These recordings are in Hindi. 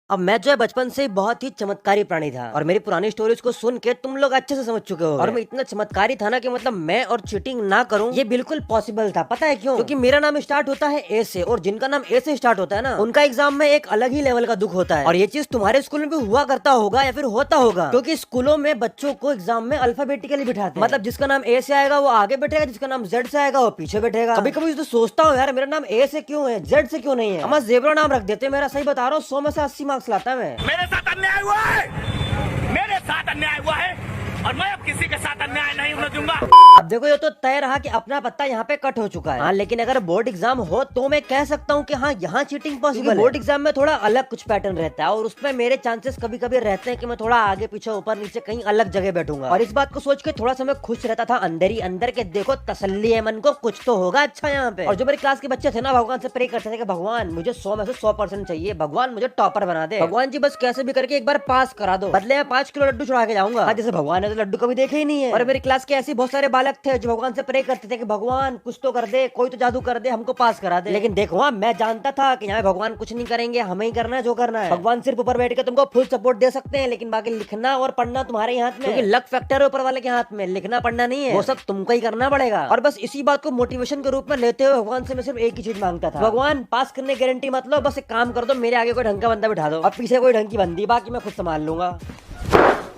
अब मैं जो है बचपन से ही बहुत ही चमत्कारी प्राणी था और मेरी पुरानी स्टोरीज को सुन के तुम लोग अच्छे से समझ चुके हो और मैं इतना चमत्कारी था ना कि मतलब मैं और चीटिंग ना करूं ये बिल्कुल पॉसिबल था। पता है क्यों? क्योंकि मेरा नाम स्टार्ट होता है ए से और जिनका नाम ए से स्टार्ट होता है ना उनका एग्जाम में एक अलग ही लेवल का दुख होता है। और ये चीज तुम्हारे स्कूल में भी हुआ करता होगा या फिर होता होगा, क्योंकि स्कूलों में बच्चों को एग्जाम में अल्फाबेटिकली बिठाते हैं। मतलब जिसका नाम ए से आएगा वो आगे बैठेगा, जिसका नाम जेड से आएगा वो पीछे बैठेगा। कभी कभी तो सोचता हूँ यार मेरा नाम ए से क्यों है, जेड से क्यों नहीं है। हम जेब्रा नाम रख देते। मेरा सही बता रहा हूँ 100 में से 80 मार्क्स लाता है मैं। मेरे साथ अन्याय हुआ है, मेरे साथ अन्याय हुआ है और मैं अब किसी के साथ अन्याय नहीं होने दूंगा। अब देखो ये तो तय रहा कि अपना पत्ता यहाँ पे कट हो चुका है। हाँ, लेकिन अगर बोर्ड एग्जाम हो तो मैं कह सकता हूँ कि हाँ यहाँ चीटिंग पॉसिबल है। बोर्ड एग्जाम में थोड़ा अलग कुछ पैटर्न रहता है और उसमें मेरे चांसेस कभी कभी रहते हैं कि मैं थोड़ा आगे पीछे ऊपर नीचे कहीं अलग जगह बैठूंगा। और इस बात को सोच के थोड़ा सा मैं खुश रहता था अंदर ही अंदर के, देखो तसल्ली है मन को, कुछ तो होगा अच्छा यहाँ पे। और जो मेरी क्लास के बच्चे थे ना भगवान से प्रे करते थे कि भगवान मुझे 100 में से 100% चाहिए, भगवान मुझे टॉपर बना दे, भगवान जी बस कैसे भी करके एक बार पास करा दो, बदले में 5 किलो लड्डू चढ़ा के जाऊंगा। हाँ, जैसे भगवान ने तो लड्डू कभी देखे ही नहीं है। और मेरी क्लास के ऐसे बहुत सारे बालक थे जो भगवान से प्रे करते थे कि भगवान कुछ तो कर दे, कोई तो जादू कर दे, हमको पास करा दे। लेकिन देखो हाँ, मैं जानता था कि यहाँ भगवान कुछ नहीं करेंगे, हमें ही करना है जो करना है। भगवान सिर्फ ऊपर बैठ के तुमको फुल सपोर्ट दे सकते हैं, लेकिन बाकी लिखना और पढ़ना तुम्हारे हाथ में, क्योंकि लक फैक्टर है ऊपर वाले के हाथ में, लिखना पढ़ना नहीं है, वो सब तुमको ही करना पड़ेगा। और बस इसी बात को मोटिवेशन के रूप में लेते हुए भगवान से मैं सिर्फ एक ही चीज मांगता था, भगवान पास करने की गारंटी मत लो, बस एक काम कर दो, मेरे आगे कोई ढंग का बंदा बिठा दो और पीछे कोई ढंग की बंदी, बाकी मैं खुद संभाल लूंगा।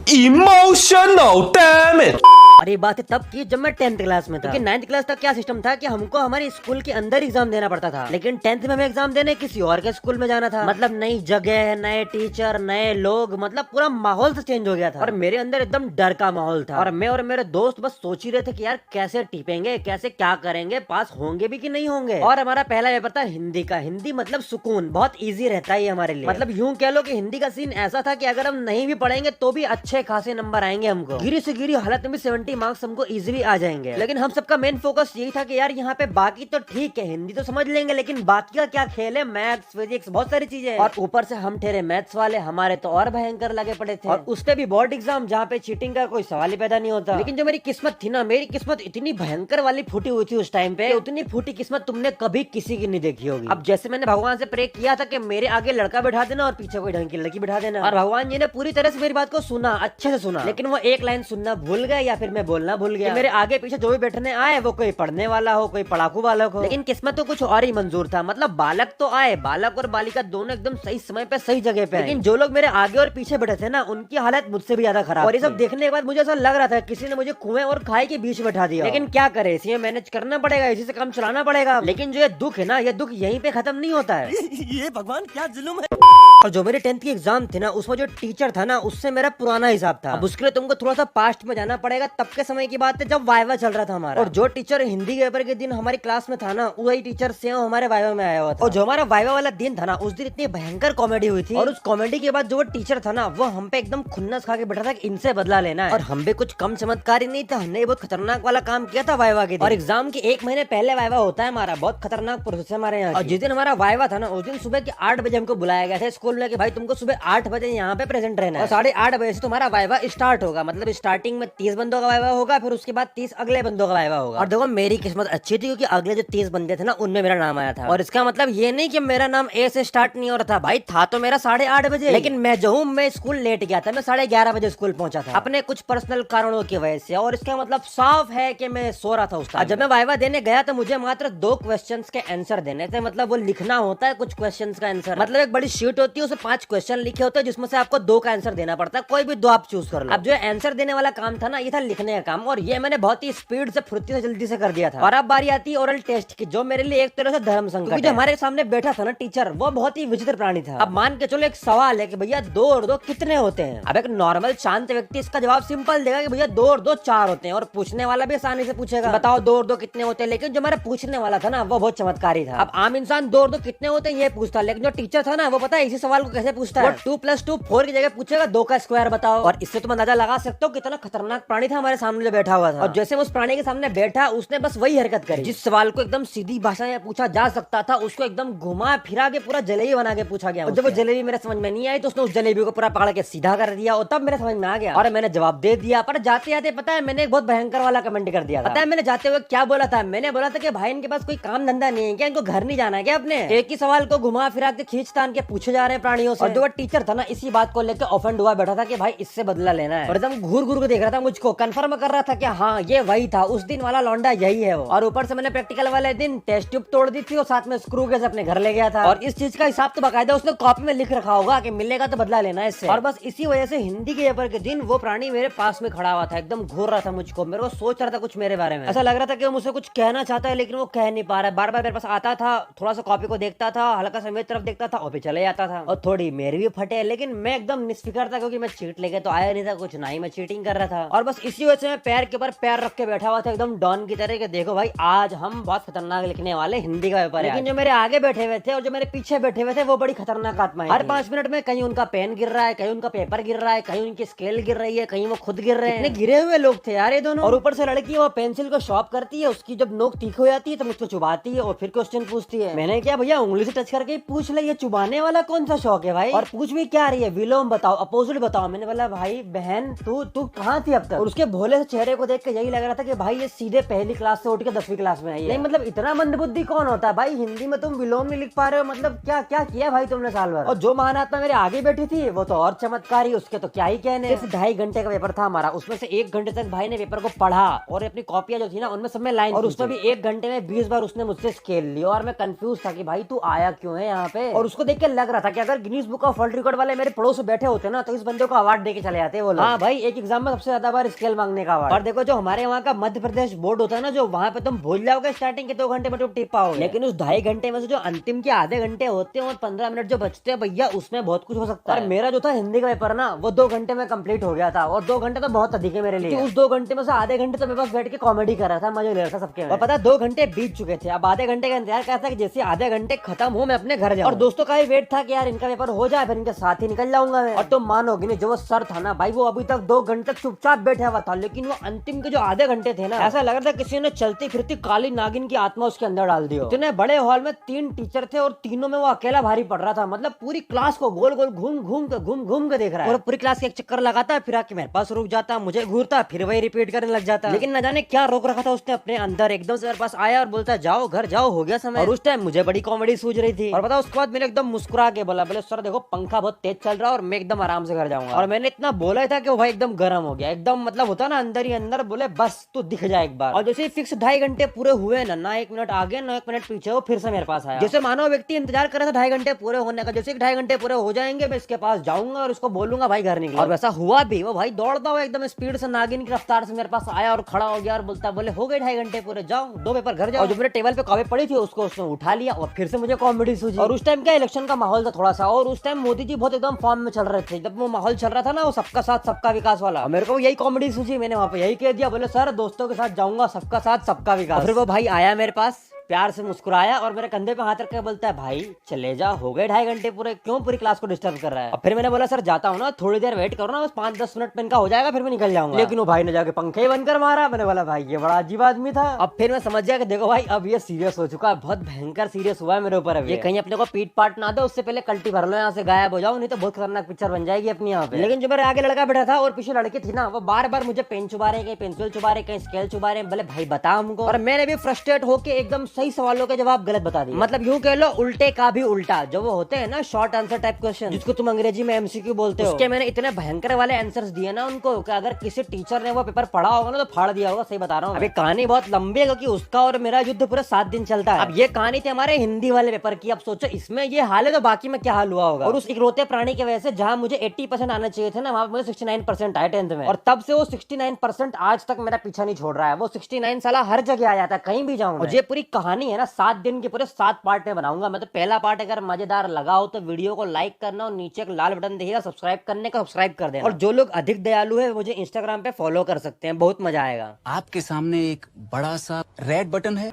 Emotional damage। और ये बात है तब की जब मैं 10th क्लास में था, क्योंकि 9th क्लास तक क्या सिस्टम था कि हमको हमारे स्कूल के अंदर एग्जाम देना पड़ता था, लेकिन 10th में हमें एग्जाम देने किसी और के स्कूल में जाना था। मतलब नई जगह, नए टीचर, नए लोग, मतलब पूरा माहौल से चेंज हो गया था और मेरे अंदर एकदम डर का माहौल था। और मैं और मेरे दोस्त बस सोच ही रहे थे कि यार कैसे टिपेंगे, कैसे क्या करेंगे, पास होंगे भी कि नहीं होंगे। और हमारा पहला पेपर था हिंदी का। हिंदी मतलब सुकून, बहुत ईजी रहता है हमारे लिए। मतलब यूं कह लो कि हिंदी का सीन ऐसा था कि अगर हम नहीं भी पढ़ेंगे तो भी अच्छे खासे नंबर आएंगे हमको, गिरी से गिरी हालत में 70 मार्क्स हमको इजीली आ जाएंगे। लेकिन हम सबका मेन फोकस यही था कि यार यहाँ पे बाकी तो ठीक है, हिंदी तो समझ लेंगे, लेकिन बाकी का क्या खेल है, मैथ्स फिजिक्स बहुत सारी चीजें। और ऊपर से हम ठहरे मैथ्स वाले, हमारे तो और भयंकर लगे पड़े थे। और उसपे भी बोर्ड एग्जाम जहाँ पे चीटिंग का कोई सवाल ही पैदा नहीं होता। लेकिन जो मेरी किस्मत थी ना, मेरी किस्मत इतनी भयंकर वाली फूटी हुई थी उस टाइम पे, उतनी फूटी किस्मत तुमने कभी किसी की नहीं देखी होगी। अब जैसे मैंने भगवान से प्रे किया था कि मेरे आगे लड़का बैठा देना और पीछे कोई ढंग की लड़की बैठा देना, और भगवान जी ने पूरी तरह से मेरी बात को सुना, अच्छे से सुना, लेकिन वो एक लाइन सुनना भूल गए या फिर मैं बोलना भूल गया। मेरे आगे पीछे जो भी बैठने आए वो कोई पढ़ने वाला हो, कोई पढ़ाकू बालक हो, लेकिन किस्मत तो कुछ और ही मंजूर था। मतलब बालक तो आए, बालक और बालिका दोनों एकदम सही समय पे सही जगह पे, लेकिन जो लोग मेरे आगे और पीछे बैठे थे ना उनकी हालत मुझसे भी ज्यादा खराब। और ये सब देखने के बाद मुझे ऐसा लग रहा था किसी ने मुझे कुएं और खाई के बीच बैठा दिया। लेकिन क्या करे, इसी में मैनेज करना पड़ेगा, इसी से काम चलाना पड़ेगा। लेकिन जो ये दुख है ना, ये दुख यहीं पे खत्म नहीं होता है। ये भगवान क्या जुल्म है। और जो मेरे 10th की एग्जाम थे ना, उसमें जो टीचर था ना उससे मेरा पुराना हिसाब था। अब उसके लिए तुमको थोड़ा सा पास्ट में जाना पड़ेगा। तब के समय की बात है जब वाइवा चल रहा था हमारा, और जो टीचर हिंदी के पेपर के दिन हमारी क्लास में था ना, वही टीचर सेम हमारे वाइवा में आया हुआ था। और जो हमारा वाइवा वाला दिन था ना, उस दिन इतनी भयंकर कॉमेडी हुई थी, और उस कॉमेडी के बाद जो वो टीचर था ना वो हम पे एकदम खुन्नस खा के बैठा था कि इनसे बदला लेना है। और हम भी कुछ कम चमत्कारी नहीं था, हमने बहुत खतरनाक वाला काम किया था वाइवा के दिन। और एग्जाम के 1 महीने पहले वाइवा होता है हमारा, बहुत खतरनाक प्रोसेस है हमारे यहाँ। और जिस दिन हमारा वाइवा था ना उस दिन सुबह के 8 बजे हमको बुलाया गया था स्कूल में कि भाई तुमको सुबह 8 बजे यहाँ पे प्रेजेंट रहना है, और 8:30 बजे से तुम्हारा वाइवा स्टार्ट होगा। मतलब स्टार्टिंग में 30 बंदों का वाइवा होगा, फिर उसके बाद 30 अगले बंदों का वाइवा होगा। और देखो मेरी किस्मत अच्छी थी क्योंकि अगले जो 30 बंदे थे ना उनमें मेरा नाम आया था। और इसका मतलब ये नहीं कि मेरा नाम ए से स्टार्ट नहीं हो रहा था, भाई था तो मेरा 8:30 बजे, लेकिन मैं जो हूँ मैं स्कूल लेट गया था, मैं 11:30 बजे स्कूल पहुंचा था अपने कुछ पर्सनल कारणों की वजह से। और इसका मतलब साफ है कि मैं सो रहा था उस टाइम। जब मैं वाइवा देने गया तो मुझे मात्र 2 क्वेश्चंस के आंसर देने थे। मतलब वो लिखना होता है कुछ क्वेश्चंस का आंसर, मतलब एक बड़ी शीट होती है उसमें 5 क्वेश्चन लिखे होते हैं जिसमें से आपको 2 का आंसर देना पड़ता है, कोई भी 2 आप चूज कर लो। अब जो आंसर देने वाला काम था ना ये था लिखने का काम, और ये मैंने बहुत ही स्पीड से फुर्ती से जल्दी से कर दिया था। और अब बारी आती है ओरल टेस्ट की, जो मेरे लिए एक तरह से धर्म संकट है। हमारे सामने बैठा था ना टीचर, वो बहुत ही विचित्र प्राणी था। अब मान के चलो एक सवाल है कि भैया 2 और 2 कितने होते हैं। अब एक नॉर्मल शांत व्यक्ति इसका जवाब सिंपल देगा कि भैया 2 और 2 4 होते हैं, और पूछने वाला भी आसानी से पूछेगा बताओ 2 और 2 कितने होते हैं। लेकिन जो मेरा पूछने वाला था ना वो बहुत चमत्कारी था। अब आम इंसान 2 और 2 कितने होते हैं ये पूछता, लेकिन जो टीचर था ना वो पता है इसी सवाल को कैसे पूछता है, 2 + 2 4 की जगह पूछेगा 2 का स्क्वायर बताओ। और इससे तुम अंदाजा लगा सकते हो कितना खतरनाक प्राणी था हमारे सामने जो बैठा हुआ था। और जैसे उस प्राणी के सामने बैठा उसने बस वही हरकत करी, जिस सवाल को एकदम सीधी भाषा में पूछा जा सकता था उसको एकदम घुमा फिरा के पूरा जलेबी बना के पूछा गया। और जब वो जलेबी मेरे समझ में नहीं आई तो उसने उस जलेबी को पूरा पकड़ के सीधा कर दिया, और तब मेरे समझ में आ गया और मैंने जवाब दे दिया। पर जाते जाते पता है मैंने एक बहुत भयंकर वाला कमेंट कर दिया। पता है मैंने जाते हुए क्या बोला था? मैंने बोला था कि भाई इनके पास कोई काम धंधा नहीं है क्या, इनको घर नहीं जाना है क्या अपने? एक ही सवाल को घुमा फिरा के खींच तान के पूछे जा रहे हैं प्राणियों से। और जो टीचर था ना इसी बात को लेकर ऑफेंड हुआ बैठा था कि भाई इससे बदला लेना है, और एकदम घूर घूर के देख रहा था मुझको, कंफर्म कर रहा था कि हाँ ये वही था, उस दिन वाला लौंडा यही है वो। और ऊपर से मैंने प्रैक्टिकल वाले दिन टेस्ट ट्यूब तोड़ दी थी और साथ में स्क्रू गैस अपने घर ले गया था, और इस चीज का हिसाब तो बकायदा उसने कॉपी में लिख रखा होगा कि मिलेगा तो बदला लेना है इससे। और बस इसी वजह से हिंदी के पेपर के दिन वो प्राणी मेरे पास में खड़ा हुआ था, एकदम घूर रहा था मुझको, मेरे को सोच रहा था कुछ मेरे बारे में, ऐसा लग रहा था कि वो मुझसे कुछ कहना चाहता है लेकिन वो कह नहीं पा रहा है। बार बार मेरे पास आता था, थोड़ा सा कॉपी को देखता था, हल्का सा मेरी तरफ देखता था और फिर चले जाता था। और थोड़ी मेरी भी फटे, लेकिन मैं एकदम निष्फिकर था क्योंकि मैं चीट लेके तो आया नहीं था कुछ, ना ही मैं चीटिंग कर रहा था। और बस इसी वजह से मैं पैर के ऊपर पैर रख के बैठा हुआ था एकदम डॉन की तरह, कि देखो भाई आज हम बहुत खतरनाक लिखने वाले हिंदी का पेपर है। लेकिन जो मेरे आगे बैठे हुए थे और जो मेरे पीछे बैठे हुए थे वो बड़ी खतरनाक आत्माएं। हर 5 मिनट में कहीं उनका पेन गिर रहा है, कहीं उनका पेपर गिर रहा है, कहीं उनकी स्केल गिर रही है, कहीं वो खुद गिर रहे हैं। इतने गिरे हुए लोग थे यार ये दोनों। और ऊपर से लड़की वो पेंसिल को शॉर्प करती है, उसकी जब नोक तीखी हो जाती है तो मुझको चुबाती है और फिर क्वेश्चन पूछती है। मैंने क्या भैया उंगली से टच करके पूछ ले, ये चुबाने वाला कौन सा शौक है भाई? और पूछ भी क्या रही है, विलोम बताओ, अपोजिट बताओ। मैंने बोला भाई बहन तू कहाँ थी अब तक? और उसके भोले से चेहरे को देख के यही लग रहा था कि भाई ये सीधे पहली क्लास से उठ के 10वीं क्लास में आई है। नहीं मतलब इतना मंदबुद्धि कौन होता है भाई, हिंदी में तुम विलोम नहीं लिख पा रहे हो, मतलब क्या क्या किया भाई तुमने साल भर? और जो महानात्मा मेरे आगे बैठी थी वो तो और चमत्कारी, उसके तो क्या ही कहने। सिर्फ 2.5 घंटे का पेपर था हमारा, उसमें से 1 घंटे तक भाई ने पेपर को पढ़ा और अपनी कॉपियां जो थी ना उनमें सब में लाइन, और उसमें भी 1 घंटे में 20 बार उसने मुझसे स्केल लिया। और मैं कंफ्यूज था कि भाई तू आया क्यों है यहाँ पे। और उसको देख के लग रहा था कि अगर Guinness book of world record वाले मेरे पड़ोस में बैठे होते ना तो इस बंदे को अवार्ड देके चले जाते वो लोग। हाँ भाई एक एग्जाम में सबसे ज्यादा बार स्केल मांगने का अवार्ड। और देखो जो हमारे वहाँ का मध्य प्रदेश बोर्ड होता है ना, जो वहाँ पे तुम भूल जाओगे स्टार्टिंग के 2 घंटे में तुम टिप पाओगे, लेकिन उस 2.5 घंटे में से जो अंतिम के आधे घंटे होते हैं और 15 मिनट जो बचते हैं भैया उसमें बहुत कुछ हो सकता है। मेरा जो था हिंदी का पेपर ना वो 2 घंटे में कंप्लीट हो गया था, और 2 घंटे तो बहुत अधिक है मेरे लिए। उस 2 घंटे में से आधे घंटे तो मेरे पास बैठ के कॉमेडी कर रहा था, मजे ले रहा था सबके। और पता 2 घंटे बीत चुके थे, अब आधे घंटे का इंतजार कर था कि जैसे आधे घंटे खत्म हो मैं अपने घर जाऊं। और दोस्तों का ही वेट था कि यार इनका पेपर हो जाए फिर इनके साथ ही निकल जाऊंगा मैं। और तुम मानोगे नहीं, जो वो सर था ना भाई वो अभी तक 2 घंटे तक चुपचाप बैठा हुआ था, लेकिन वो अंतिम के जो आधे घंटे थे ना ऐसा लग रहा था किसी ने चलती फिरती काली नागिन की आत्मा उसके अंदर डाल दी हो। इतने बड़े हॉल में 3 टीचर थे और तीनों में वो अकेला भारी पड़ रहा था, मतलब पूरी क्लास को गोल गोल घूम के देख रहा है। और पूरी क्लास के एक चक्कर लगाता है, फिर आके मेरे पास रुक जाता, मुझे घूरता, फिर वही रिपीट करने लग जाता। लेकिन न जाने क्या रोक रखा था उसने अपने अंदर, एकदम से मेरे पास आया और बोलता जाओ घर जाओ हो गया समय। और उस टाइम मुझे बड़ी कॉमेडी सूझ रही थी। और पता उसके बाद मैंने एकदम मुस्कुरा के बोला, बोले सर देखो पंखा बहुत तेज चल रहा है और मैं एकदम आराम से घर जाऊंगा। और मैंने इतना बोला था कि वो भाई एकदम गर्म हो गया, एकदम मतलब होता ना अंदर ही अंदर, बोले बस तू दिख जाए एक बार। और जैसे फिक्स 2.5 घंटे पूरे हुए ना 1 मिनट आगे ना 1 मिनट पीछे, वो फिर से मेरे पास आया। जैसे मानो व्यक्ति इंतजार कर रहा था 2.5 घंटे पूरे होने का, जैसे 2.5 घंटे पूरे हो जाएंगे मैं इसके पास जाऊंगा और उसको बोलूंगा भाई घर निकलो। और वैसा हुआ भी, वो भाई दौड़ता हुआ एकदम स्पीड से नागिन की रफ्तार से मेरे पास आया और खड़ा हो गया और बोलता बोले हो गए 2.5 घंटे पूरे, जाओ 2 पेपर घर जाओ। और जो मेरे टेबल पे कॉपी पड़ी थी उसको उसने उठा लिया और फिर से मुझे कॉमेडी सूझी। और उस टाइम क्या इलेक्शन का माहौल था थोड़ा सा, और उस टाइम मोदी जी बहुत एकदम फॉर्म में चल रहे थे, जब वो माहौल चल रहा था ना वो सबका साथ सबका विकास वाला, मेरे को यही कॉमेडी सूझी। मैंने वहाँ पे यही कह दिया, बोले सर दोस्तों के साथ जाऊंगा, सबका साथ सबका विकास। फिर वो भाई आया मेरे पास, प्यार से मुस्कुराया और मेरे कंधे पे हाथ रख के बोलता है भाई चले जा, हो गए 2.5 घंटे पूरे, क्यों पूरी क्लास को डिस्टर्ब कर रहा है। और फिर मैंने बोला सर जाता हूँ ना, थोड़ी देर वेट करो ना, बस 5-10 मिनट में इनका हो जाएगा फिर मैं निकल जाऊंगा। लेकिन वो भाई ने जाके पंखे ही बंद कर मारा। मैंने बोला भाई ये बड़ा अजीब आदमी था। अब फिर मैं समझ गया कि देखो भाई अब ये सीरियस हो चुका है, बहुत भयंकर सीरियस हुआ है मेरे ऊपर। अब ये कहीं अपने को पीट पाट ना दे, उससे पहले कल्टी भर लो, यहाँ से गायब हो जाओ, नहीं तो बहुत खतरनाक पिक्चर बन जाएगी अपनी यहाँ पे। लेकिन जो मेरे आगे लड़का बैठा था और पीछे लड़की थी ना, वो बार बार मुझे पेन चुबा रहे, कहीं पेंसिल चुबा रहे, कहीं स्केल चुबा रहे, बोले भाई बता हमको। और मैंने भी फ्रस्ट्रेट होकर एकदम सही सवालों के जवाब गलत बता दिया, मतलब यूं कह लो उल्टे का भी उल्टा, जो वो होते हैं ना शॉर्ट आंसर टाइप क्वेश्चन जिसको तुम अंग्रेजी में एमसीक्यू बोलते हो, उसके मैंने इतने भयंकर वाले आंसर्स दिए ना उनको कि अगर किसी टीचर ने वो पेपर पढ़ा होगा ना तो फाड़ दिया होगा। सही बता रहा हूँ। अभी कहानी बहुत लंबी है क्योंकि उसका और मेरा युद्ध पूरा 7 दिन चलता है। अब ये कहानी थी हमारे हिंदी वाले पेपर की, अब सोचो इसमें ये हाल है तो बाकी में क्या हाल हुआ होगा। और उस इकलौते प्राणी की वजह से जहाँ मुझे 80% आना चाहिए थे ना, वहाँ मुझे 69% आए 10th में, और तब से वो 69% आज तक मेरा पीछा नहीं छोड़ रहा है। वो 69 साला हर जगह आ जाता है, कहीं भी जाऊँ। और ये पूरी कहानी है ना 7 दिन के पूरे 7 पार्ट में बनाऊंगा मैं। तो पहला पार्ट अगर मजेदार लगा हो तो वीडियो को लाइक करना और नीचे एक लाल बटन दिखेगा सब्सक्राइब करने का, सब्सक्राइब कर देना। और जो लोग अधिक दयालु है मुझे इंस्टाग्राम पे फॉलो कर सकते हैं, बहुत मजा आएगा। आपके सामने एक बड़ा सा रेड बटन है,